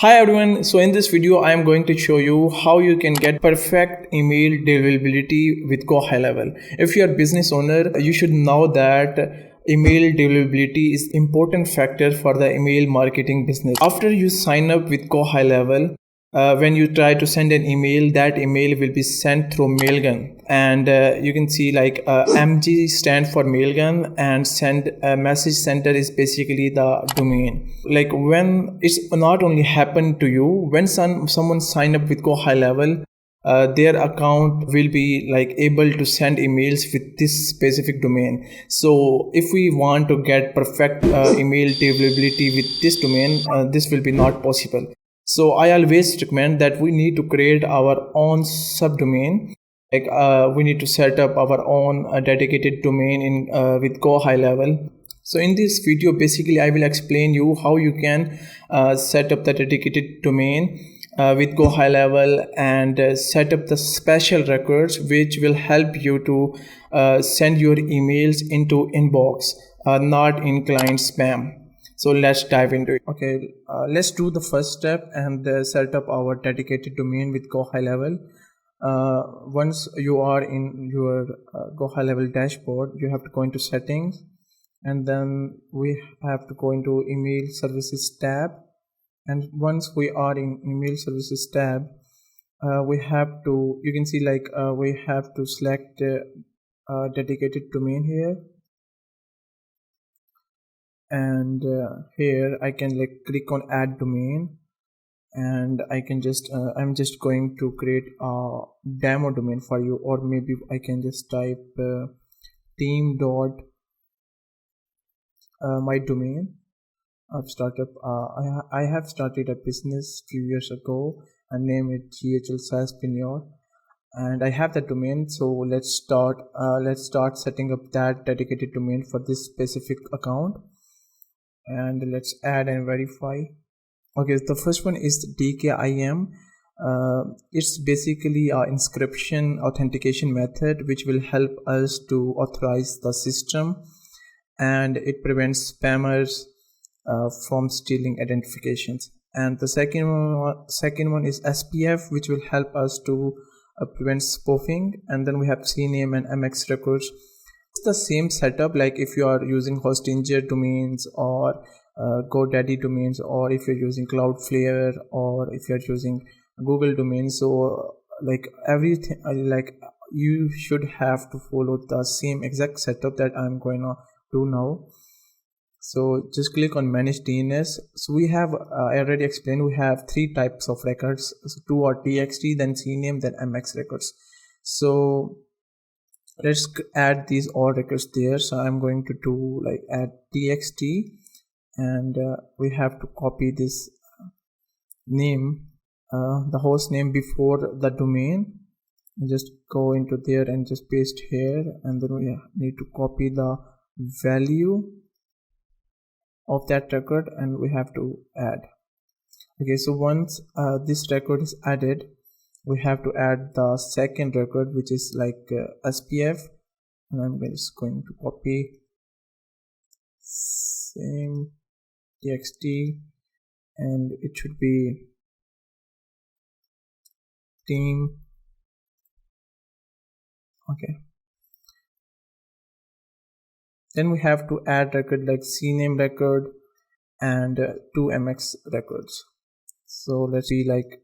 Hi everyone, so in this video I am going to show you how you can get perfect email deliverability with gohighlevel. If you are a business owner, you should know that email deliverability is important factor for the email marketing business. After you sign up with gohighlevel, when you try to send an email, that email will be sent through mailgun, and you can see like mg stand for mailgun, and send message center is basically the domain. Like when it's not only happen to you, when someone sign up with gohighlevel, their account will be like able to send emails with this specific domain. So if we want to get perfect email deliverability with this domain, this will be not possible. So I always recommend that we need to create our own subdomain. Like we need to set up our own dedicated domain in with gohighlevel. So in this video, basically I will explain you how you can set up the dedicated domain with gohighlevel, and set up the special records which will help you to send your emails into inbox, not in client spam. So let's dive into it. Okay, let's do the first step and set up our dedicated domain with gohighlevel. Once you are in your gohighlevel dashboard, you have to go into settings, and then we have to go into email services tab. And once we are in email services tab, we have to, you can see like we have to select dedicated domain here, and here I can like click on add domain, and I can just I'm just going to create a demo domain for you, or maybe I can just type team dot my domain. I've started I have started a business few years ago and named it GHL Saas, and I have that domain. So let's start setting up that dedicated domain for this specific account, and let's add and verify. Okay, the first one is DKIM. It's basically a inscription authentication method which will help us to authorize the system, and it prevents spammers from stealing identifications. And the second one is SPF, which will help us to prevent spoofing. And then we have CNAME and MX records. It's the same setup, like if you are using Hostinger domains, or GoDaddy domains, or if you're using Cloudflare, or if you're using Google domains. So like everything, like you should have to follow the same exact setup that I'm going to do now. So just click on manage DNS. So we have I already explained, we have three types of records. So two are TXT, then CNAME, then MX records. So let's add these all records there. So I'm going to do like add TXT, and we have to copy this name, the host name before the domain, and just go into there and just paste here, and then we need to copy the value of that record, and we have to add. Okay, so once this record is added, we have to add the second record, which is like SPF, and I'm just going to copy same txt, and it should be team. Okay, then we have to add record like CNAME record and two MX records. So let's see, like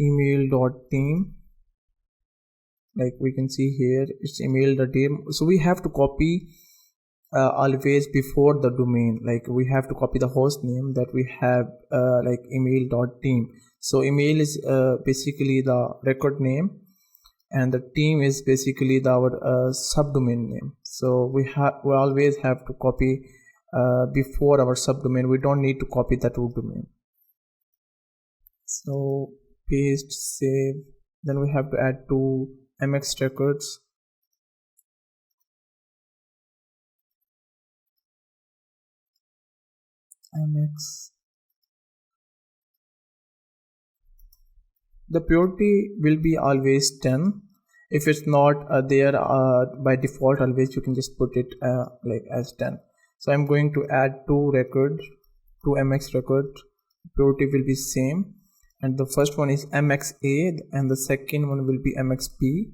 email.team, like we can see here it's email.team. So we have to copy always before the domain, like we have to copy the host name that we have, like email.team. So email is basically the record name, and the team is basically our subdomain name. So we always have to copy before our subdomain. We don't need to copy the root domain. So paste, save. Then we have to add two MX records. MX. The purity will be always 10. If it's not there by default, always you can just put it like as 10. So I'm going to add two MX records priority will be same, and the first one is mxa and the second one will be mxb,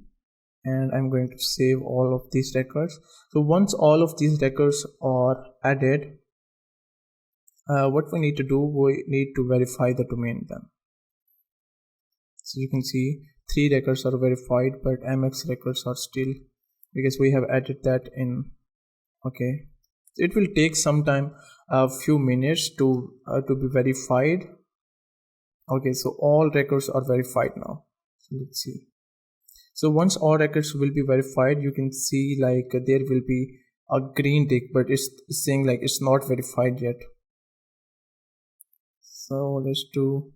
and I'm going to save all of these records. So once all of these records are added, what we need to do, we need to verify the domain then. So you can see 3 records are verified, but mx records are still, because we have added that in. Okay, it will take some time, a few minutes to be verified. Okay, so all records are verified now. So let's see. So once all records will be verified, you can see like there will be a green tick, but it's saying like it's not verified yet. So let's do.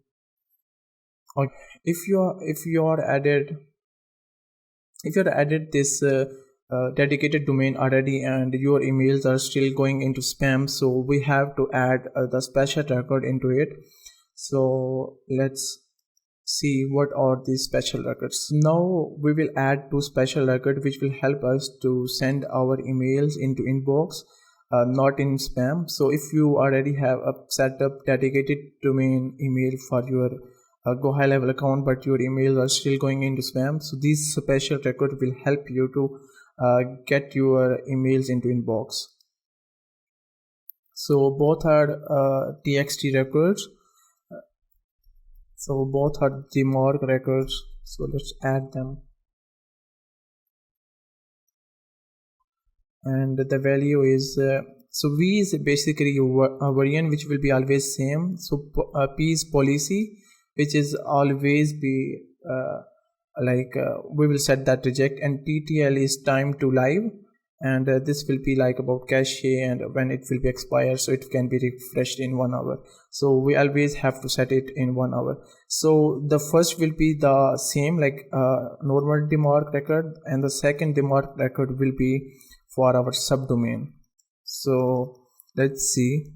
Okay, if you are added this dedicated domain already and your emails are still going into spam, so we have to add the special record into it. So let's see what are these special records. Now we will add 2 special records which will help us to send our emails into inbox, not in spam. So if you already have a set up dedicated domain email for your Go High Level account, but your emails are still going into spam, so these special records will help you to get your emails into inbox. So both are txt records, so both are DMARC records, so let's add them. And the value is so v is basically a variant which will be always same. So p is policy, which is always be we will set that reject, and TTL is time to live, and this will be like about cache and when it will be expired, so it can be refreshed in 1 hour. So we always have to set it in 1 hour. So the first will be the same like normal DMARC record, and the second DMARC record will be for our subdomain. So let's see,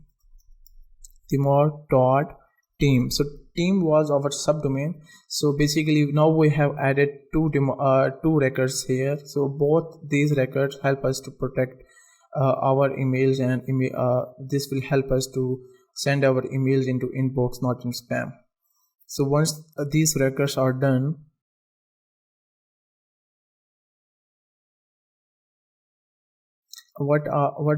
DMARC.team. So team was our subdomain. So basically now we have added two records here. So both these records help us to protect our emails, and this will help us to send our emails into inbox, not in spam. So once these records are done, what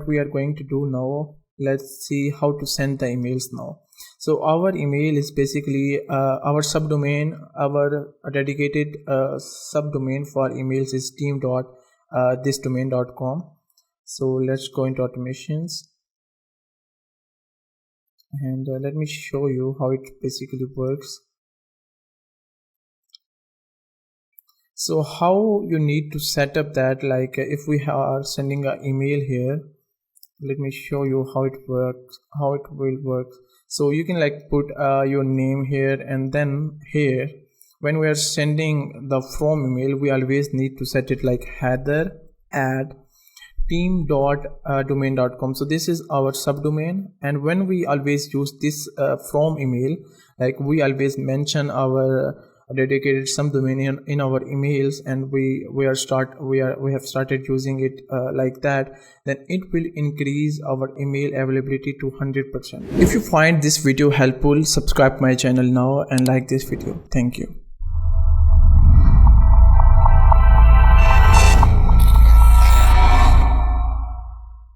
we are going to do now, let's see how to send the emails now. So our email is basically our subdomain, our dedicated subdomain for emails is team.thisdomain.com. So let's go into automations, and let me show you how it basically works. So how you need to set up that, like if we are sending an email here, let me show you how it works, how it will work. So you can like put your name here, and then here when we are sending the from email, we always need to set it like header add team.domain.com. so this is our subdomain, and when we always use this from email, like we always mention our dedicated subdomain in our emails, and we have started using it like that, then it will increase our email availability to 100%. If you find this video helpful, subscribe my channel now and like this video. Thank you.